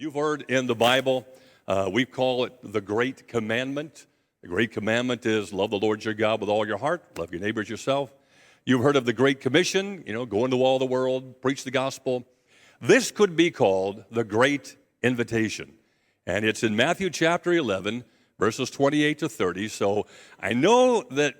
You've heard in the Bible, we call it the Great Commandment. The Great Commandment is love the Lord your God with all your heart, love your neighbors yourself. You've heard of the Great Commission, go into all the world, preach the gospel. This could be called the Great Invitation. And it's in Matthew chapter 11, verses 28 to 30. So I know that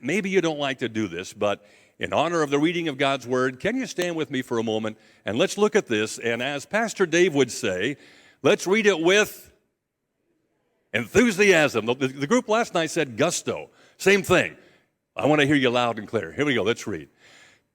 maybe you don't like to do this, but in honor of the reading of God's Word, can you stand with me for a moment and let's look at this. And as Pastor Dave would say, let's read it with enthusiasm. The group last night said gusto. Same thing. I want to hear you loud and clear. Here we go. Let's read.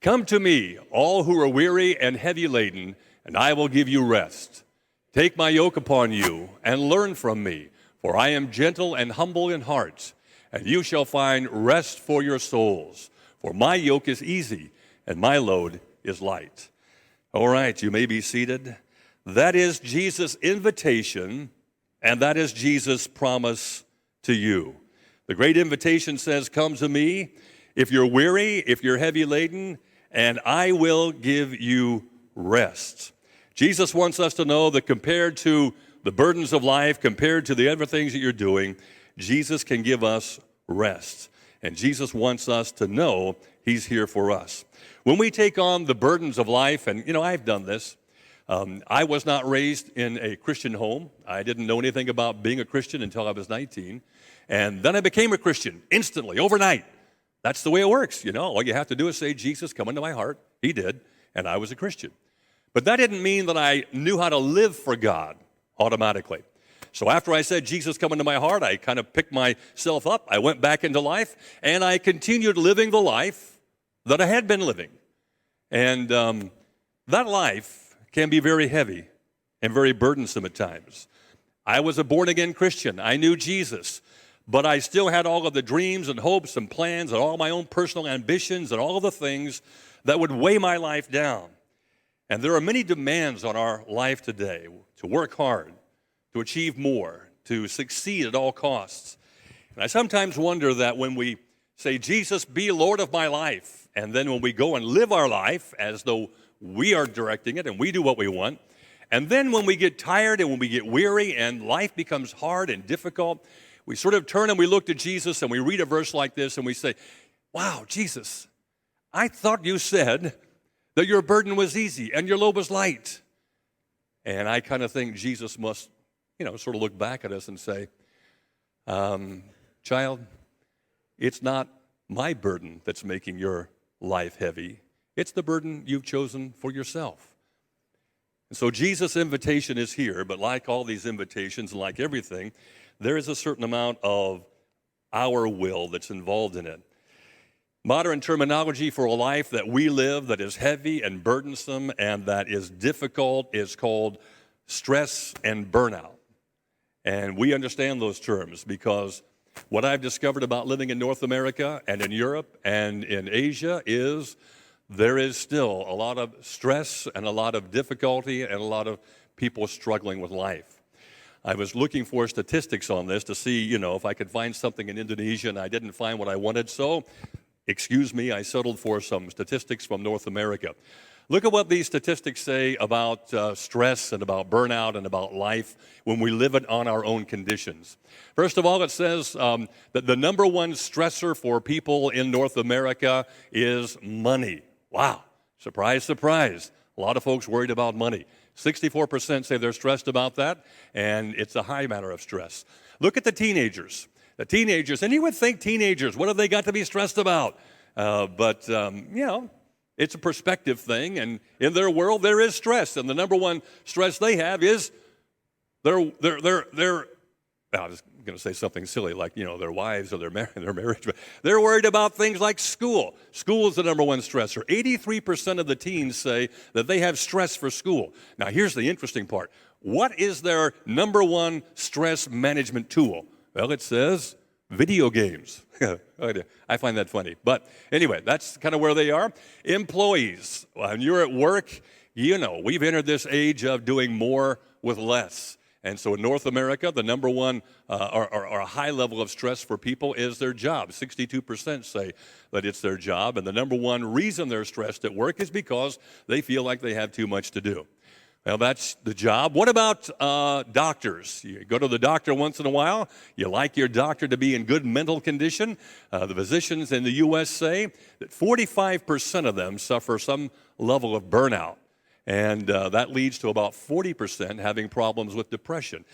Come to me, all who are weary and heavy laden, and I will give you rest. Take my yoke upon you and learn from me, for I am gentle and humble in heart, and you shall find rest for your souls. For my yoke is easy and my load is light. All right, you may be seated. That is Jesus' invitation, and that is Jesus' promise to you. The great invitation says, come to me if you're weary, if you're heavy laden, and I will give you rest. Jesus wants us to know that compared to the burdens of life, compared to the other things that you're doing, Jesus can give us rest. And Jesus wants us to know he's here for us. When we take on the burdens of life, and I've done this. I was not raised in a Christian home. I didn't know anything about being a Christian until I was 19. And then I became a Christian instantly, overnight. That's the way it works, All you have to do is say, Jesus, come into my heart. He did, and I was a Christian. But that didn't mean that I knew how to live for God automatically. So after I said, Jesus, come into my heart, I kind of picked myself up. I went back into life, and I continued living the life that I had been living. And that life can be very heavy and very burdensome at times. I was a born-again Christian. I knew Jesus, but I still had all of the dreams and hopes and plans and all my own personal ambitions and all of the things that would weigh my life down. And there are many demands on our life today to work hard, to achieve more, to succeed at all costs. And I sometimes wonder that when we say, Jesus, be Lord of my life, and then when we go and live our life as though we are directing it and we do what we want, and then when we get tired and when we get weary and life becomes hard and difficult, we sort of turn and we look to Jesus and we read a verse like this and we say, wow, Jesus, I thought you said that your burden was easy and your load was light. And I kind of think Jesus must sort of look back at us and say, child, it's not my burden that's making your life heavy. It's the burden you've chosen for yourself. And so Jesus' invitation is here, but like all these invitations and like everything, there is a certain amount of our will that's involved in it. Modern terminology for a life that we live that is heavy and burdensome and that is difficult is called stress and burnout. And we understand those terms because what I've discovered about living in North America and in Europe and in Asia is there is still a lot of stress and a lot of difficulty and a lot of people struggling with life. I was looking for statistics on this to see, if I could find something in Indonesia, and I didn't find what I wanted. So, excuse me, I settled for some statistics from North America. Look at what these statistics say about stress and about burnout and about life when we live it on our own conditions. First of all, it says that the number one stressor for people in North America is money. Wow, surprise, surprise. A lot of folks worried about money. 64% say they're stressed about that, and it's a high matter of stress. Look at the teenagers. The teenagers, and you would think teenagers, what have they got to be stressed about? But it's a perspective thing, and in their world there is stress, and the number one stress they have is I was going to say something silly like, their wives or their marriage, but they're worried about things like school. School is the number one stressor. 83% of the teens say that they have stress for school. Now, here's the interesting part. What is their number one stress management tool? Well, it says video games. I find that funny. But anyway, that's kind of where they are. Employees, when you're at work, we've entered this age of doing more with less. And so in North America, the number one or a high level of stress for people is their job. 62% say that it's their job. And the number one reason they're stressed at work is because they feel like they have too much to do. Well, that's the job. What about doctors? You go to the doctor once in a while. You like your doctor to be in good mental condition. The physicians in the U.S. say that 45% of them suffer some level of burnout, and that leads to about 40% having problems with depression.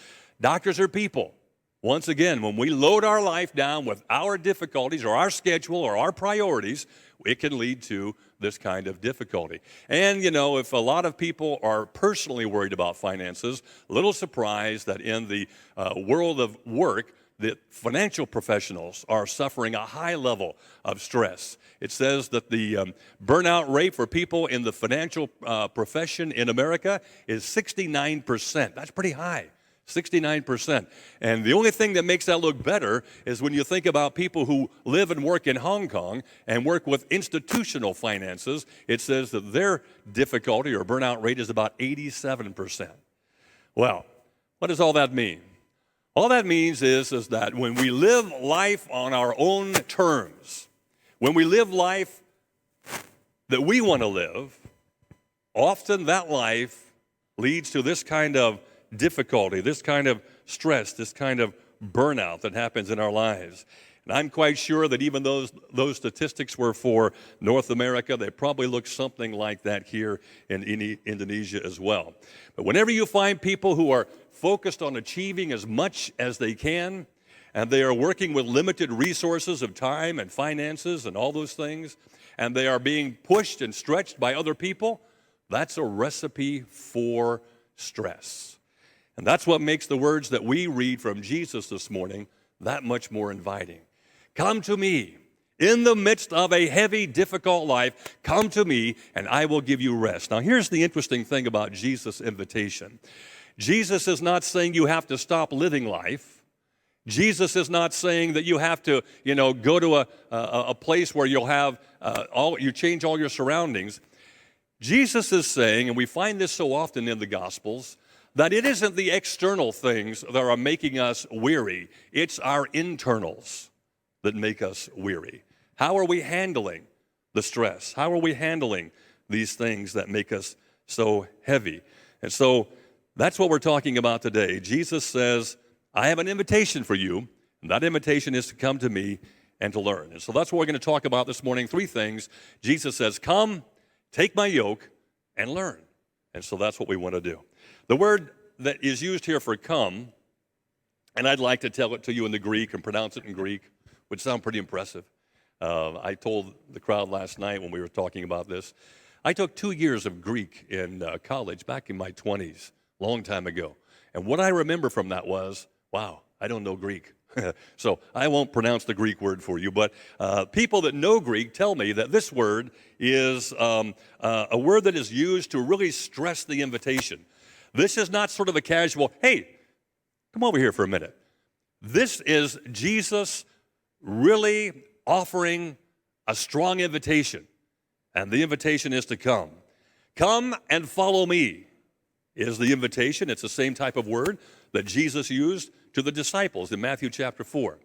Doctors are people. Once again, when we load our life down with our difficulties or our schedule or our priorities, it can lead to this kind of difficulty. And, if a lot of people are personally worried about finances, a little surprised that in the world of work, the financial professionals are suffering a high level of stress. It says that the burnout rate for people in the financial profession in America is 69%. That's pretty high. 69%. And the only thing that makes that look better is when you think about people who live and work in Hong Kong and work with institutional finances, it says that their difficulty or burnout rate is about 87%. Well, what does all that mean? All that means is that when we live life on our own terms, when we live life that we want to live, often that life leads to this kind of difficulty, this kind of stress, this kind of burnout that happens in our lives. And I'm quite sure that even those statistics were for North America, they probably look something like that here in Indonesia as well. But whenever you find people who are focused on achieving as much as they can, and they are working with limited resources of time and finances and all those things, and they are being pushed and stretched by other people, that's a recipe for stress. And that's what makes the words that we read from Jesus this morning that much more inviting. Come to me in the midst of a heavy, difficult life. Come to me and I will give you rest. Now, here's the interesting thing about Jesus' invitation. Jesus is not saying you have to stop living life. Jesus is not saying that you have to, go to a place where you'll have you change all your surroundings. Jesus is saying, and we find this so often in the Gospels, that it isn't the external things that are making us weary. It's our internals that make us weary. How are we handling the stress? How are we handling these things that make us so heavy? And so that's what we're talking about today. Jesus says, I have an invitation for you, and that invitation is to come to me and to learn. And so that's what we're going to talk about this morning. 3 things. Jesus says, come, take my yoke, and learn. And so that's what we want to do. The word that is used here for come, and I'd like to tell it to you in the Greek and pronounce it in Greek, would sound pretty impressive. I told the crowd last night when we were talking about this, I took 2 years of Greek in college back in my 20s, long time ago. And what I remember from that was, wow, I don't know Greek. So I won't pronounce the Greek word for you, but people that know Greek tell me that this word is a word that is used to really stress the invitation. This is not sort of a casual, hey, come over here for a minute. This is Jesus really offering a strong invitation, and the invitation is to come. Come and follow me is the invitation. It's the same type of word that Jesus used to the disciples in Matthew chapter 4.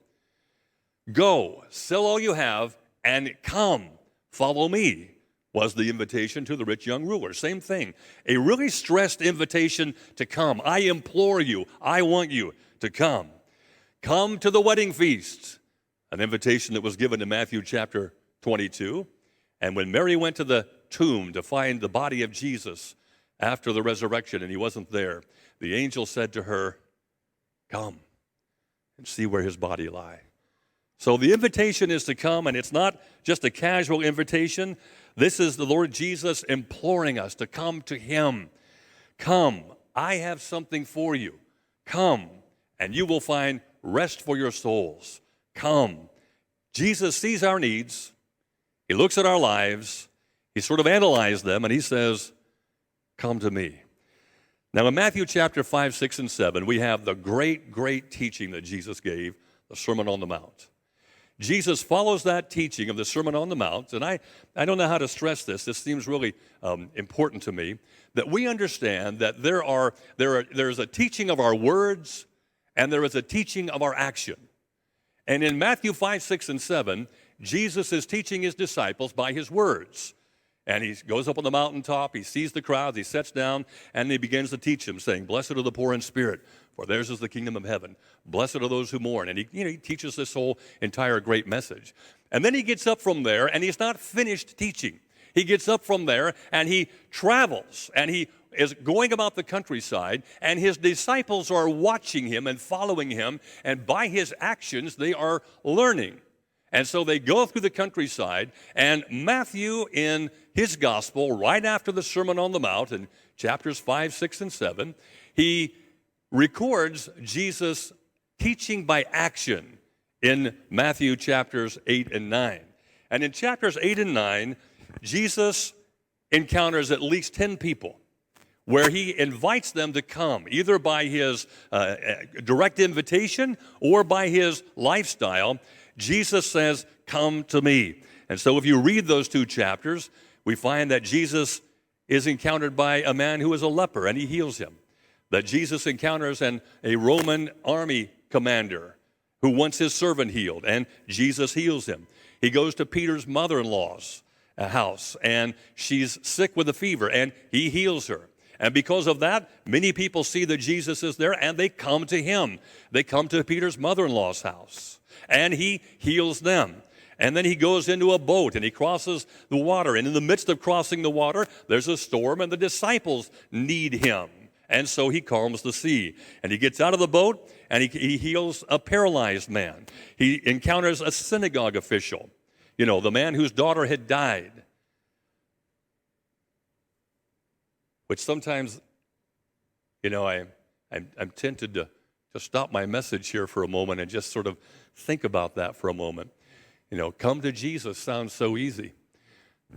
Go, sell all you have, and come, follow me, was the invitation to the rich young ruler. Same thing. A really stressed invitation to come. I implore you, I want you to come. Come to the wedding feast, an invitation that was given in Matthew chapter 22. And when Mary went to the tomb to find the body of Jesus after the resurrection and he wasn't there, the angel said to her, come and see where his body lie. So the invitation is to come, and it's not just a casual invitation. This is the Lord Jesus imploring us to come to him. Come, I have something for you. Come, and you will find rest for your souls. Come. Jesus sees our needs. He looks at our lives. He sort of analyzed them, and he says, come to me. Now, in Matthew chapter 5, 6, and 7, we have the great, great teaching that Jesus gave, the Sermon on the Mount. Jesus follows that teaching of the Sermon on the Mount, and I don't know how to stress this. This seems really important to me, that we understand that there's a teaching of our words, and there is a teaching of our action. And in Matthew 5, 6, and 7, Jesus is teaching his disciples by his words. And he goes up on the mountaintop, he sees the crowds, he sits down, and he begins to teach them, saying, "Blessed are the poor in spirit, for theirs is the kingdom of heaven. Blessed are those who mourn." And he teaches this whole entire great message. And then he gets up from there, and he's not finished teaching. He gets up from there, and he travels, and he is going about the countryside, and his disciples are watching him and following him, and by his actions, they are learning. And so they go through the countryside, and Matthew, in his gospel, right after the Sermon on the Mount, in chapters 5, 6, and 7, he records Jesus teaching by action in Matthew chapters 8 and 9. And in chapters 8 and 9, Jesus encounters at least 10 people where he invites them to come, either by his direct invitation or by his lifestyle. Jesus says, "Come to me." And so if you read those two chapters, we find that Jesus is encountered by a man who is a leper, and he heals him. That Jesus encounters a Roman army commander who wants his servant healed, and Jesus heals him. He goes to Peter's mother-in-law's house, and she's sick with a fever, and he heals her. And because of that, many people see that Jesus is there, and they come to him. They come to Peter's mother-in-law's house, and he heals them. And then he goes into a boat, and he crosses the water. And in the midst of crossing the water, there's a storm, and the disciples need him. And so he calms the sea. And he gets out of the boat, and he heals a paralyzed man. He encounters a synagogue official, the man whose daughter had died. Which sometimes, I'm tempted to stop my message here for a moment and just sort of think about that for a moment. Come to Jesus sounds so easy.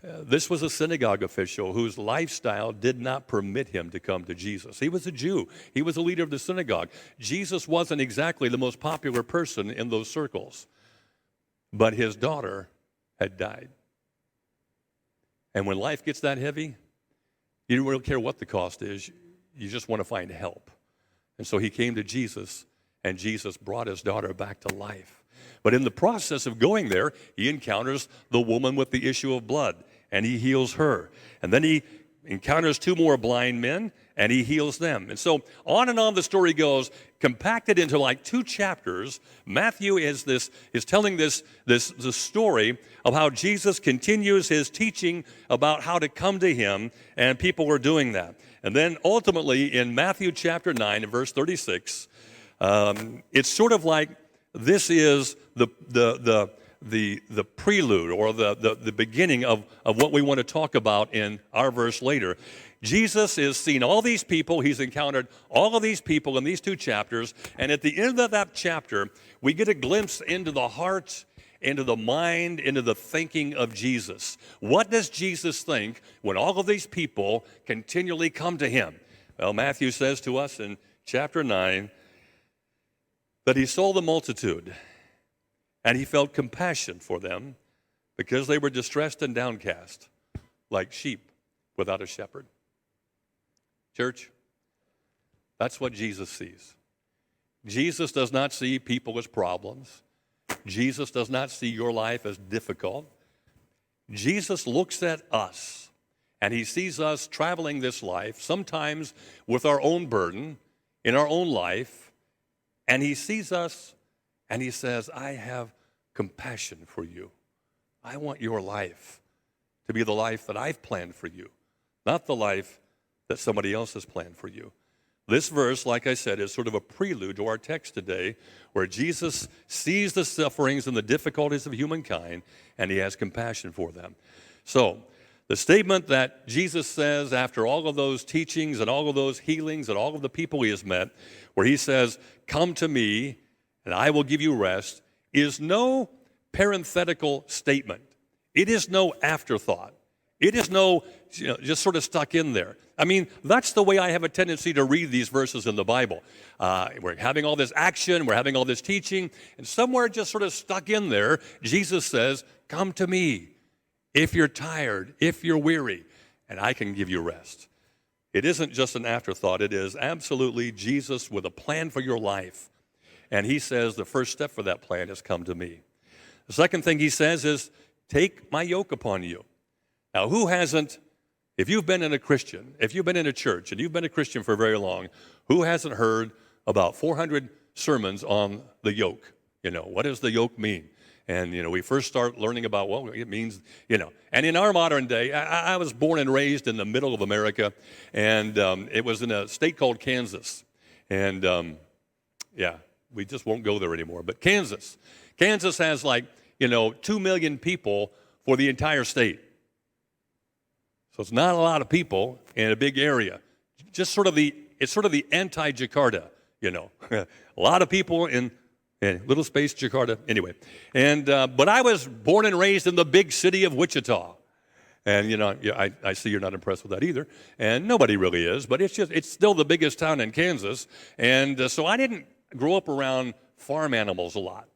This was a synagogue official whose lifestyle did not permit him to come to Jesus. He was a Jew. He was a leader of the synagogue. Jesus wasn't exactly the most popular person in those circles, but his daughter had died. And when life gets that heavy, you don't really care what the cost is. You just want to find help. And so he came to Jesus, and Jesus brought his daughter back to life. But in the process of going there, he encounters the woman with the issue of blood, and he heals her. And then he encounters two more blind men, and he heals them. And so on and on the story goes, compacted into like 2 chapters. Matthew is telling this story of how Jesus continues his teaching about how to come to him, and people are doing that. And then ultimately in Matthew chapter 9 and verse 36, it's sort of like this is the prelude or the beginning of what we want to talk about in our verse later. Jesus has seen all these people. He's encountered all of these people in these 2 chapters. And at the end of that chapter, we get a glimpse into the heart, into the mind, into the thinking of Jesus. What does Jesus think when all of these people continually come to him? Well, Matthew says to us in chapter 9 that he saw the multitude, and he felt compassion for them because they were distressed and downcast, like sheep without a shepherd. Church, that's what Jesus sees. Jesus does not see people as problems. Jesus does not see your life as difficult. Jesus looks at us, and he sees us traveling this life, sometimes with our own burden, in our own life, and he sees us, and he says, "I have compassion for you. I want your life to be the life that I've planned for you, not the life that somebody else has planned for you." This verse, like I said, is sort of a prelude to our text today, where Jesus sees the sufferings and the difficulties of humankind, and he has compassion for them. So, the statement that Jesus says after all of those teachings and all of those healings and all of the people he has met, where he says, "Come to me, and I will give you rest," is no parenthetical statement. It is no afterthought. It is no, just sort of stuck in there. I mean, that's the way I have a tendency to read these verses in the Bible. We're having all this action, we're having all this teaching, and somewhere just sort of stuck in there, Jesus says, "Come to me if you're tired, if you're weary, and I can give you rest." It isn't just an afterthought. It is absolutely Jesus with a plan for your life. And he says the first step for that plan is come to me. The second thing he says is, take my yoke upon you. Now, who hasn't, if you've been in a Christian, if you've been in a church and you've been a Christian for very long, who hasn't heard about 400 sermons on the yoke? What does the yoke mean? And, we first start learning about what it means, And in our modern day, I was born and raised in the middle of America, and it was in a state called Kansas. And, we just won't go there anymore. But Kansas has 2 million people for the entire state. So it's not a lot of people in a big area. It's sort of the anti-Jakarta, a lot of people in little space Jakarta, anyway. And but I was born and raised in the big city of Wichita, and I see you're not impressed with that either, and nobody really is. But it's still the biggest town in Kansas, and so I didn't grow up around farm animals a lot,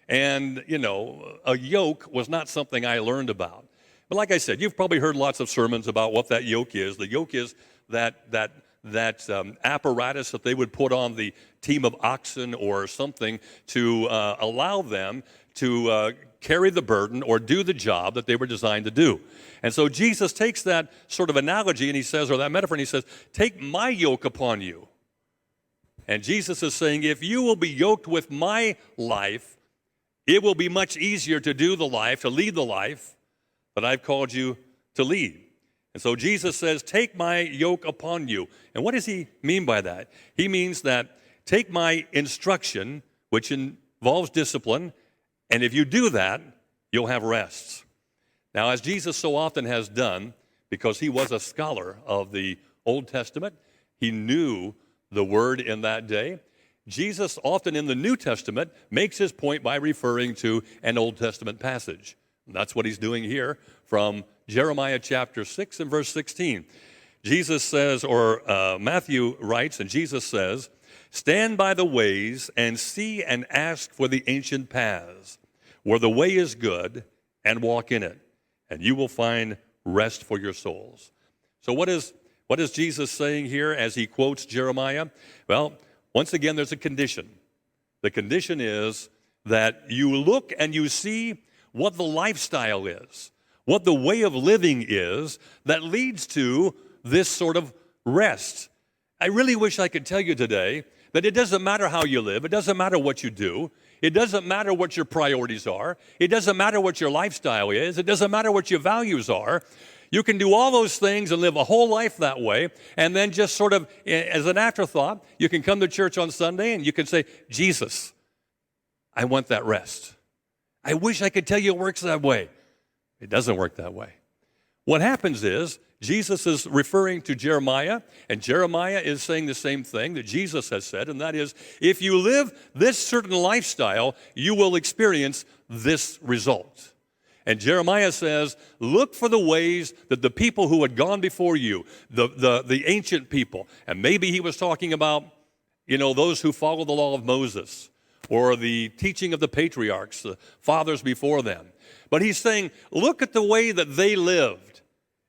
and a yoke was not something I learned about. But like I said, you've probably heard lots of sermons about what that yoke is. The yoke is that apparatus that they would put on the team of oxen or something to allow them to carry the burden or do the job that they were designed to do. And so Jesus takes that sort of analogy and he says, or that metaphor, and he says, take my yoke upon you. And Jesus is saying, if you will be yoked with my life, it will be much easier to do the life, to lead the life that I've called you to lead. And so Jesus says, take my yoke upon you. And what does he mean by that? He means that take my instruction, which involves discipline, and if you do that, you'll have rest. Now, as Jesus so often has done, because he was a scholar of the Old Testament, he knew the word in that day. Jesus often in the New Testament makes his point by referring to an Old Testament passage. And that's what he's doing here from Jeremiah chapter 6 and verse 16. Jesus says, or Matthew writes, and Jesus says, stand by the ways and see and ask for the ancient paths, where the way is good, and walk in it, and you will find rest for your souls. So what is Jesus saying here as he quotes Jeremiah? Well, once again, there's a condition. The condition is that you look and you see what the lifestyle is, what the way of living is that leads to this sort of rest. I really wish I could tell you today that it doesn't matter how you live, it doesn't matter what you do, it doesn't matter what your priorities are, it doesn't matter what your lifestyle is, it doesn't matter what your values are. You can do all those things and live a whole life that way, and then just sort of as an afterthought, you can come to church on Sunday and you can say, Jesus, I want that rest. I wish I could tell you it works that way. It doesn't work that way. What happens is Jesus is referring to Jeremiah, and Jeremiah is saying the same thing that Jesus has said, and that is, if you live this certain lifestyle, you will experience this result. And Jeremiah says, look for the ways that the people who had gone before you, the ancient people, and maybe he was talking about, those who follow the law of Moses, or the teaching of the patriarchs, the fathers before them. But he's saying, look at the way that they lived.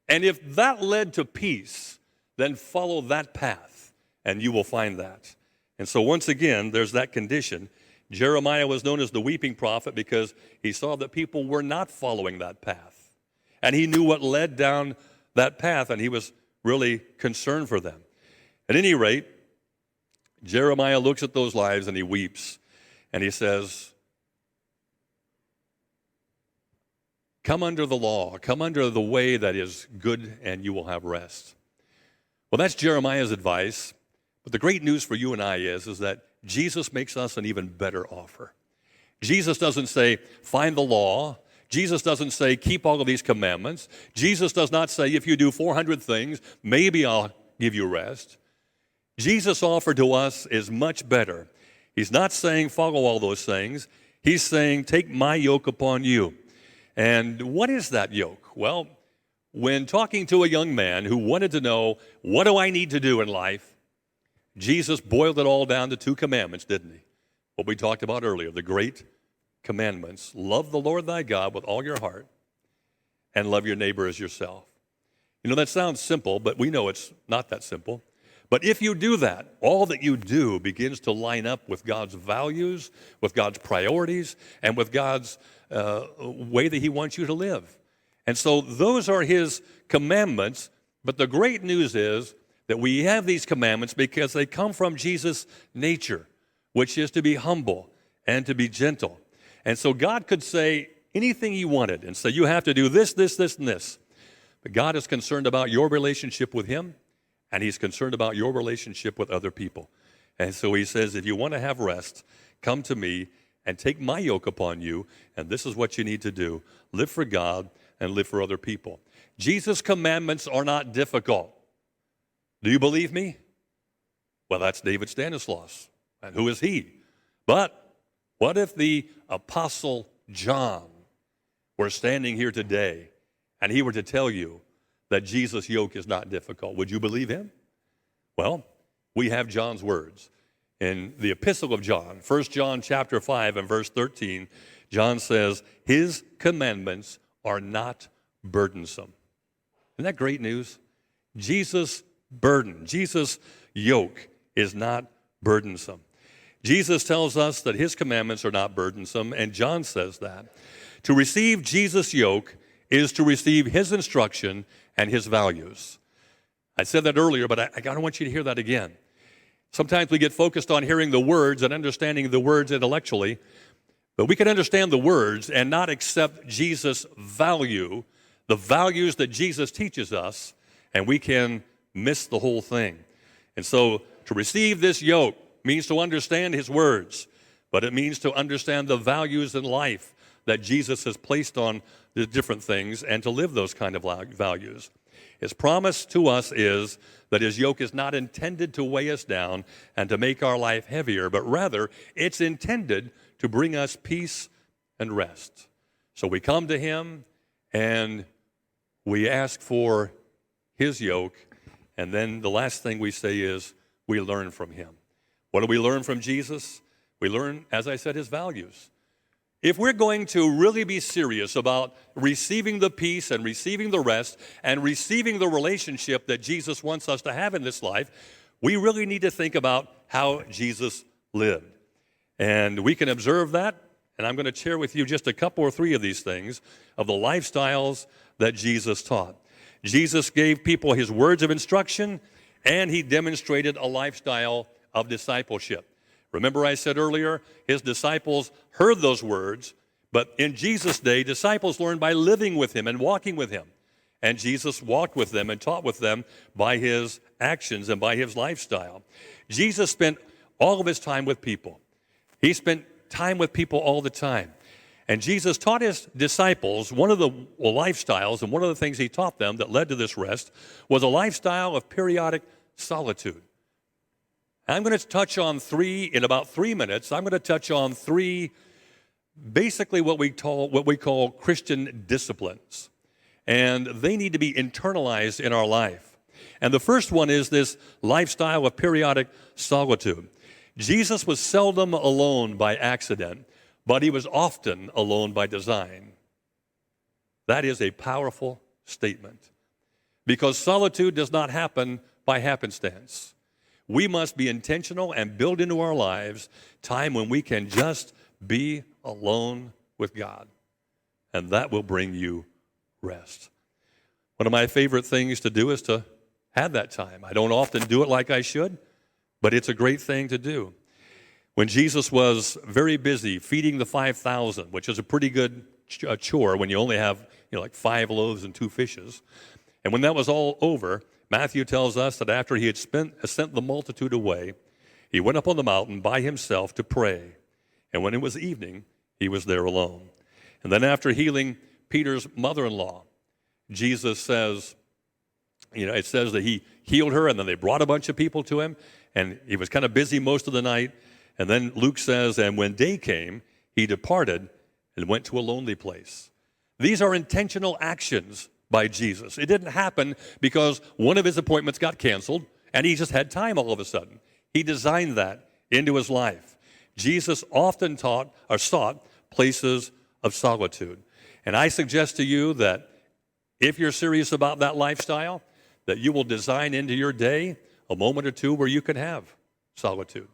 And if that led to peace, then follow that path, and you will find that. And so once again, there's that condition. Jeremiah was known as the weeping prophet because he saw that people were not following that path. And he knew what led down that path, and he was really concerned for them. At any rate, Jeremiah looks at those lives and he weeps. And he says, come under the law, come under the way that is good, and you will have rest. Well, that's Jeremiah's advice. But the great news for you and I is that Jesus makes us an even better offer. Jesus doesn't say, find the law. Jesus doesn't say, keep all of these commandments. Jesus does not say, if you do 400 things, maybe I'll give you rest. Jesus' offer to us is much better. He's not saying follow all those things. He's saying take my yoke upon you. And what is that yoke? Well, when talking to a young man who wanted to know, what do I need to do in life? Jesus boiled it all down to 2 commandments, didn't he? What we talked about earlier, the great commandments. Love the Lord thy God with all your heart and love your neighbor as yourself. That sounds simple, but we know it's not that simple. But if you do that, all that you do begins to line up with God's values, with God's priorities, and with God's way that he wants you to live. And so those are his commandments. But the great news is that we have these commandments because they come from Jesus' nature, which is to be humble and to be gentle. And so God could say anything he wanted and say, you have to do this, this, this, and this. But God is concerned about your relationship with him, and he's concerned about your relationship with other people. And so he says, if you want to have rest, come to me and take my yoke upon you, and this is what you need to do. Live for God and live for other people. Jesus' commandments are not difficult. Do you believe me? Well, that's David Stanislaus. And who is he? But what if the Apostle John were standing here today and he were to tell you that Jesus' yoke is not difficult? Would you believe him? Well, we have John's words. In the epistle of John, 1 John chapter 5 and verse 13, John says, his commandments are not burdensome. Isn't that great news? Jesus' burden, Jesus' yoke is not burdensome. Jesus tells us that his commandments are not burdensome, and John says that. To receive Jesus' yoke is to receive his instruction and his values. I said that earlier, but I don't want you to hear that again. Sometimes we get focused on hearing the words and understanding the words intellectually, but we can understand the words and not accept Jesus' value, the values that Jesus teaches us, and we can miss the whole thing. And so to receive this yoke means to understand his words, but it means to understand the values in life that Jesus has placed on the different things and to live those kind of values. His promise to us is that his yoke is not intended to weigh us down and to make our life heavier, but rather it's intended to bring us peace and rest. So we come to him and we ask for his yoke, and then the last thing we say is we learn from him. What do we learn from Jesus? We learn, as I said, his values. If we're going to really be serious about receiving the peace and receiving the rest and receiving the relationship that Jesus wants us to have in this life, we really need to think about how Jesus lived. And we can observe that, and I'm going to share with you just a couple or three of these things of the lifestyles that Jesus taught. Jesus gave people his words of instruction, and he demonstrated a lifestyle of discipleship. Remember I said earlier, his disciples heard those words, but in Jesus' day, disciples learned by living with him and walking with him. And Jesus walked with them and taught with them by his actions and by his lifestyle. Jesus spent all of his time with people. He spent time with people all the time. And Jesus taught his disciples, one of the lifestyles and one of the things he taught them that led to this rest was a lifestyle of periodic solitude. I'm going to touch on in about 3 minutes, I'm going to touch on three, basically what we call Christian disciplines. And they need to be internalized in our life. And the first one is this lifestyle of periodic solitude. Jesus was seldom alone by accident, but he was often alone by design. That is a powerful statement, because solitude does not happen by happenstance. We must be intentional and build into our lives time when we can just be alone with God, and that will bring you rest. One of my favorite things to do is to have that time. I don't often do it like I should, but it's a great thing to do. When Jesus was very busy feeding the 5,000, which is a pretty good chore when you only have like 5 loaves and 2 fishes, and when that was all over, Matthew tells us that after he had sent the multitude away, he went up on the mountain by himself to pray. And when it was evening, he was there alone. And then after healing Peter's mother-in-law, Jesus says, it says that he healed her, and then they brought a bunch of people to him, and he was kind of busy most of the night. And then Luke says, and when day came, he departed and went to a lonely place. These are intentional actions by Jesus. It didn't happen because one of his appointments got canceled and he just had time all of a sudden. He designed that into his life. Jesus often sought places of solitude. And I suggest to you that if you're serious about that lifestyle, that you will design into your day a moment or two where you can have solitude.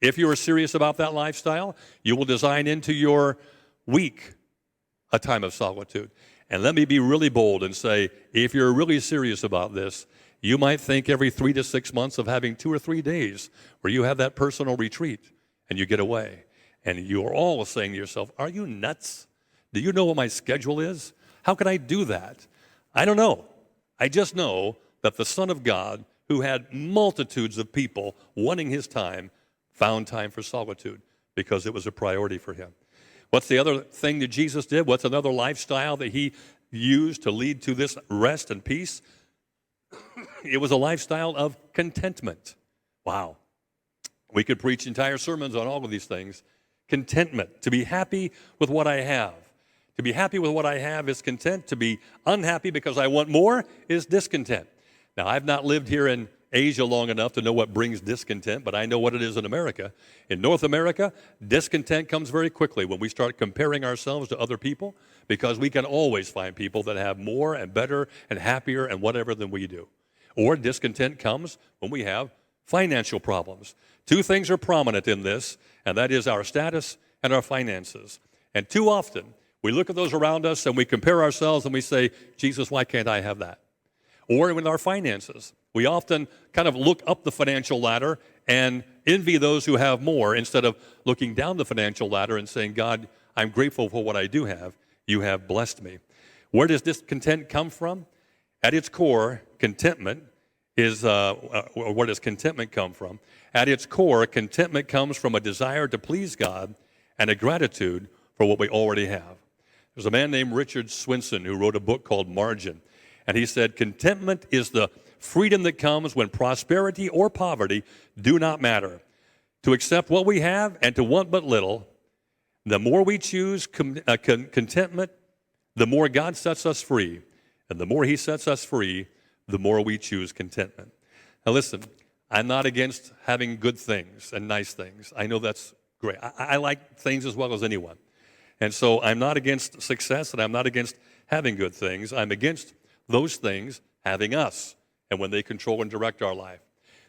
If you are serious about that lifestyle, you will design into your week a time of solitude. And let me be really bold and say, if you're really serious about this, you might think every 3 to 6 months of having 2 or 3 days where you have that personal retreat and you get away. And you are all saying to yourself, are you nuts? Do you know what my schedule is? How can I do that? I don't know. I just know that the Son of God, who had multitudes of people wanting his time, found time for solitude because it was a priority for him. What's the other thing that Jesus did? What's another lifestyle that he used to lead to this rest and peace? It was a lifestyle of contentment. Wow. We could preach entire sermons on all of these things. Contentment, to be happy with what I have. To be happy with what I have is content. To be unhappy because I want more is discontent. Now, I've not lived here in Asia long enough to know what brings discontent, but I know what it is in America. In North America, discontent comes very quickly when we start comparing ourselves to other people, because we can always find people that have more and better and happier and whatever than we do. Or discontent comes when we have financial problems. Two things are prominent in this, and that is our status and our finances. And too often, we look at those around us and we compare ourselves and we say, Jesus, why can't I have that? Or with our finances, we often kind of look up the financial ladder and envy those who have more instead of looking down the financial ladder and saying, God, I'm grateful for what I do have. You have blessed me. Where does discontent come from? At its core, contentment is, where does contentment come from? At its core, contentment comes from a desire to please God and a gratitude for what we already have. There's a man named Richard Swinson who wrote a book called Margin. And he said, contentment is the freedom that comes when prosperity or poverty do not matter. To accept what we have and to want but little. The more we choose contentment, the more God sets us free. And the more he sets us free, the more we choose contentment. Now listen, I'm not against having good things and nice things. I know that's great. I like things as well as anyone. And so I'm not against success, and I'm not against having good things. I'm against those things having us and when they control and direct our life.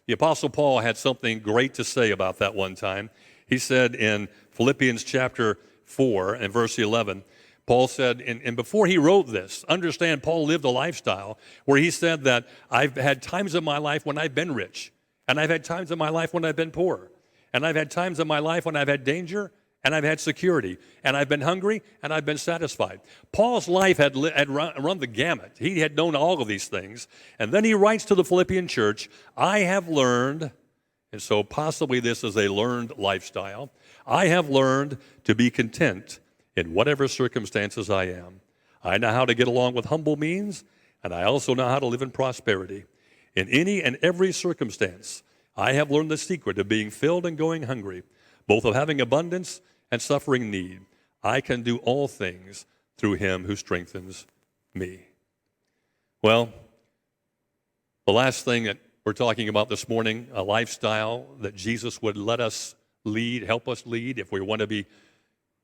The Apostle Paul had something great to say about that one time. He said in Philippians chapter 4 and verse 11, Paul said, and before he wrote this, understand Paul lived a lifestyle where he said that I've had times in my life when I've been rich, and I've had times in my life when I've been poor, and I've had times in my life when I've had danger, and I've had security, and I've been hungry, and I've been satisfied. Paul's life had run the gamut. He had known all of these things. And then he writes to the Philippian church, I have learned, and so possibly this is a learned lifestyle, I have learned to be content in whatever circumstances I am. I know how to get along with humble means, and I also know how to live in prosperity. In any and every circumstance, I have learned the secret of being filled and going hungry, both of having abundance and suffering need. I can do all things through him who strengthens me. Well, the last thing that we're talking about this morning, a lifestyle that Jesus would let us lead, help us lead if we want to be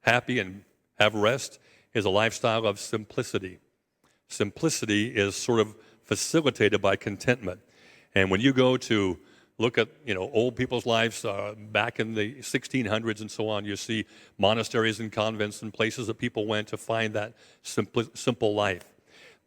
happy and have rest, is a lifestyle of simplicity. Simplicity is sort of facilitated by contentment. And when you go to look at, old people's lives back in the 1600s and so on, you see monasteries and convents and places that people went to find that simple life.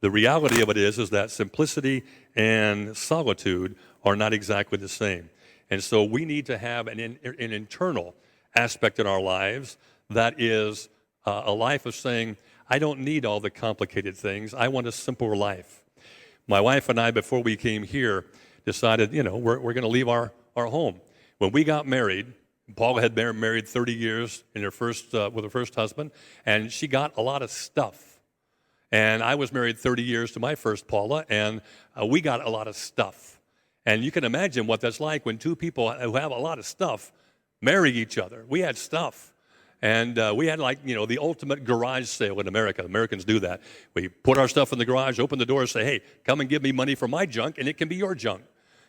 The reality of it is that simplicity and solitude are not exactly the same. And so we need to have an internal aspect in our lives that is a life of saying, I don't need all the complicated things. I want a simpler life. My wife and I, before we came here, decided, we're going to leave our home. When we got married, Paula had been married 30 years with her first husband, and she got a lot of stuff. And I was married 30 years to my first Paula, and we got a lot of stuff. And you can imagine what that's like when two people who have a lot of stuff marry each other. We had stuff. And we had the ultimate garage sale in America. Americans do that. We put our stuff in the garage, open the door, and say, hey, come and give me money for my junk, and it can be your junk.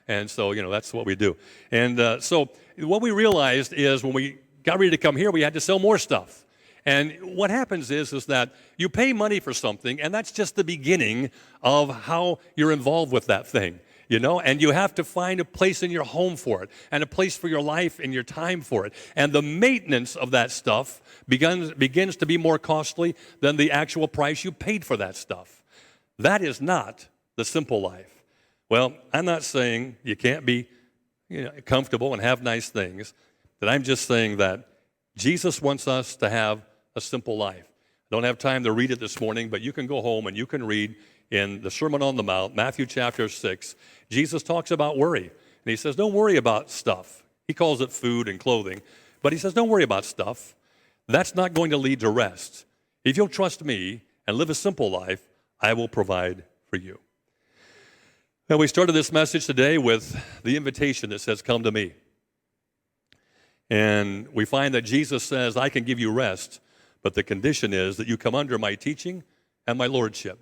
And so, that's what we do. And so what we realized is when we got ready to come here, we had to sell more stuff. And what happens is that you pay money for something, and that's just the beginning of how you're involved with that thing. and you have to find a place in your home for it, and a place for your life and your time for it. And the maintenance of that stuff begins to be more costly than the actual price you paid for that stuff. That is not the simple life. Well, I'm not saying you can't be comfortable and have nice things, but I'm just saying that Jesus wants us to have a simple life. I don't have time to read it this morning, but you can go home and you can read in the Sermon on the Mount, Matthew chapter 6. Jesus talks about worry, and he says, don't worry about stuff. He calls it food and clothing, but he says, don't worry about stuff. That's not going to lead to rest. If you'll trust me and live a simple life, I will provide for you. Now, we started this message today with the invitation that says, come to me. And we find that Jesus says, I can give you rest, but the condition is that you come under my teaching and my lordship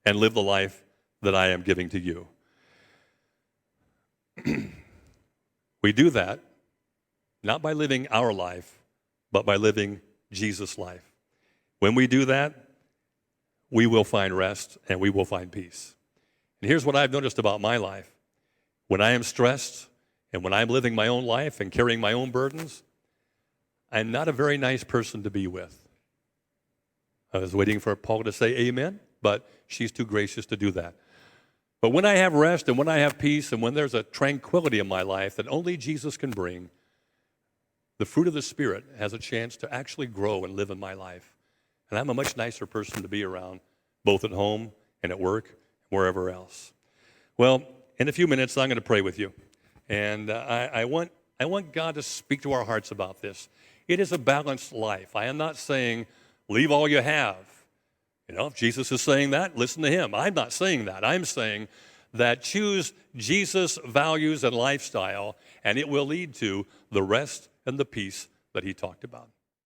and live the life that I am giving to you. We do that not by living our life, but by living Jesus' life. When we do that, we will find rest and we will find peace. And here's what I've noticed about my life. When I am stressed and when I'm living my own life and carrying my own burdens, I'm not a very nice person to be with. I was waiting for Paul to say amen, but she's too gracious to do that. But when I have rest and when I have peace and when there's a tranquility in my life that only Jesus can bring, the fruit of the Spirit has a chance to actually grow and live in my life. And I'm a much nicer person to be around, both at home and at work, wherever else. Well, in a few minutes, I'm going to pray with you. And I want God to speak to our hearts about this. It is a balanced life. I am not saying, leave all you have. If Jesus is saying that, listen to him. I'm not saying that. I'm saying that choose Jesus' values and lifestyle, and it will lead to the rest and the peace that he talked about.